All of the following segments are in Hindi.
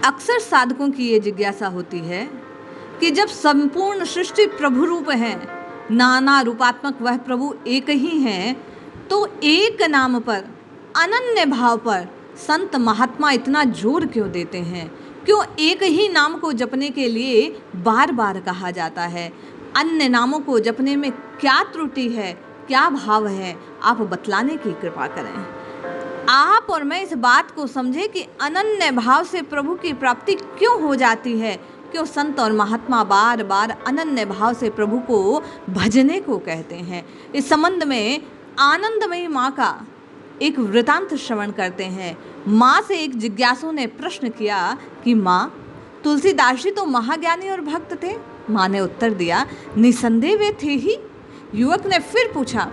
अक्सर साधकों की ये जिज्ञासा होती है कि जब संपूर्ण सृष्टि प्रभु रूप है, नाना रूपात्मक वह प्रभु एक ही हैं, तो एक नाम पर, अनन्य भाव पर संत महात्मा इतना जोर क्यों देते हैं? क्यों एक ही नाम को जपने के लिए बार बार कहा जाता है? अन्य नामों को जपने में क्या त्रुटि है, क्या भाव है? आप बतलाने की कृपा करें। आप और मैं इस बात को समझें कि अनन्य भाव से प्रभु की प्राप्ति क्यों हो जाती है, क्यों संत और महात्मा बार बार अनन्य भाव से प्रभु को भजने को कहते हैं। इस संबंध में आनंदमयी माँ का एक वृतांत श्रवण करते हैं। माँ से एक जिज्ञासु ने प्रश्न किया कि माँ, तुलसीदास जी तो महाज्ञानी और भक्त थे। माँ ने उत्तर दिया, निसंदेह वे थे ही। युवक ने फिर पूछा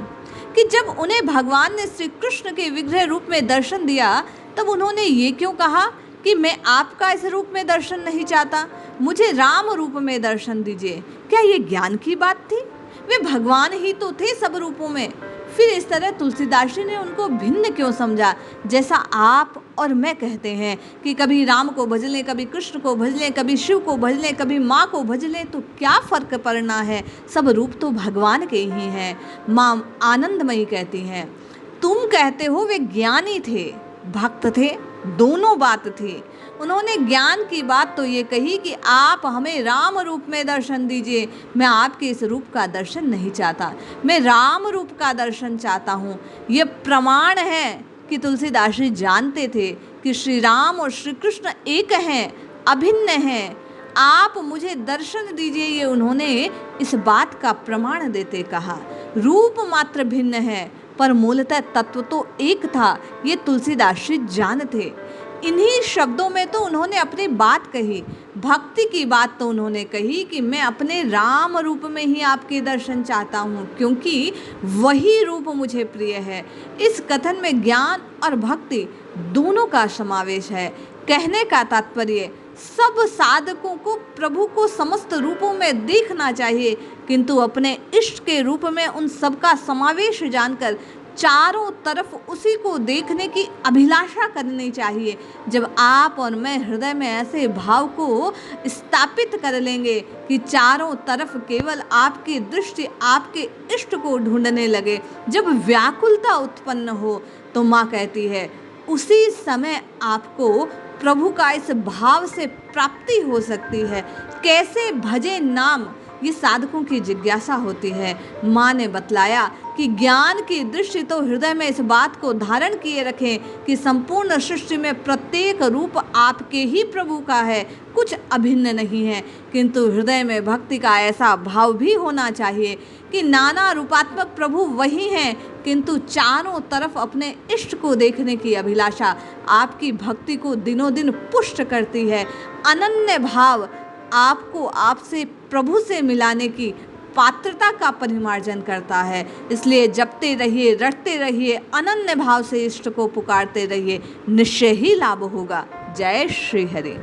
कि जब उन्हें भगवान ने श्री कृष्ण के विग्रह रूप में दर्शन दिया, तब उन्होंने ये क्यों कहा कि मैं आपका इस रूप में दर्शन नहीं चाहता, मुझे राम रूप में दर्शन दीजिए? क्या ये ज्ञान की बात थी? वे भगवान ही तो थे सब रूपों में। फिर इस तरह तुलसीदास जी ने उनको भिन्न क्यों समझा? जैसा आप और मैं कहते हैं कि कभी राम को भज लें, कभी कृष्ण को भज लें, कभी शिव को भज लें, कभी माँ को भज लें, तो क्या फर्क पड़ना है? सब रूप तो भगवान के ही हैं। माँ आनंदमयी कहती हैं, तुम कहते हो वे ज्ञानी थे, भक्त थे, दोनों बात थी। उन्होंने ज्ञान की बात तो ये कही कि आप हमें राम रूप में दर्शन दीजिए। मैं आपके इस रूप का दर्शन नहीं चाहता, मैं राम रूप का दर्शन चाहता हूँ। ये प्रमाण है कि तुलसीदास जी जानते थे कि श्री राम और श्री कृष्ण एक हैं, अभिन्न हैं। आप मुझे दर्शन दीजिए, ये उन्होंने इस बात का प्रमाण देते कहा। रूप मात्र भिन्न है, पर मूलतः तत्व तो एक था, ये तुलसीदास जी जानते। इन्हीं शब्दों में तो उन्होंने अपनी बात कही। भक्ति की बात तो उन्होंने कही कि मैं अपने राम रूप में ही आपके दर्शन चाहता हूँ, क्योंकि वही रूप मुझे प्रिय है। इस कथन में ज्ञान और भक्ति दोनों का समावेश है। कहने का तात्पर्य, सब साधकों को प्रभु को समस्त रूपों में देखना चाहिए, किंतु अपने इष्ट के रूप में उन सब का समावेश जानकर चारों तरफ उसी को देखने की अभिलाषा करनी चाहिए। जब आप और मैं हृदय में ऐसे भाव को स्थापित कर लेंगे कि चारों तरफ केवल आपकी दृष्टि आपके इष्ट को ढूंढने लगे, जब व्याकुलता उत्पन्न हो, तो माँ कहती है उसी समय आपको प्रभु का इस भाव से प्राप्ति हो सकती है। कैसे भजे नाम, ये साधकों की जिज्ञासा होती है। माँ ने बतलाया कि ज्ञान की दृष्टि तो हृदय में इस बात को धारण किए रखें कि संपूर्ण सृष्टि में प्रत्येक रूप आपके ही प्रभु का है, कुछ अभिन्न नहीं है। किंतु हृदय में भक्ति का ऐसा भाव भी होना चाहिए कि नाना रूपात्मक प्रभु वही हैं, किंतु चारों तरफ अपने इष्ट को देखने की अभिलाषा आपकी भक्ति को दिनों दिन पुष्ट करती है। अनन्य भाव आपको आपसे प्रभु से मिलाने की पात्रता का परिमार्जन करता है। इसलिए जपते रहिए, रटते रहिए, अनन्य भाव से इष्ट को पुकारते रहिए, निश्चय ही लाभ होगा। जय श्री हरि।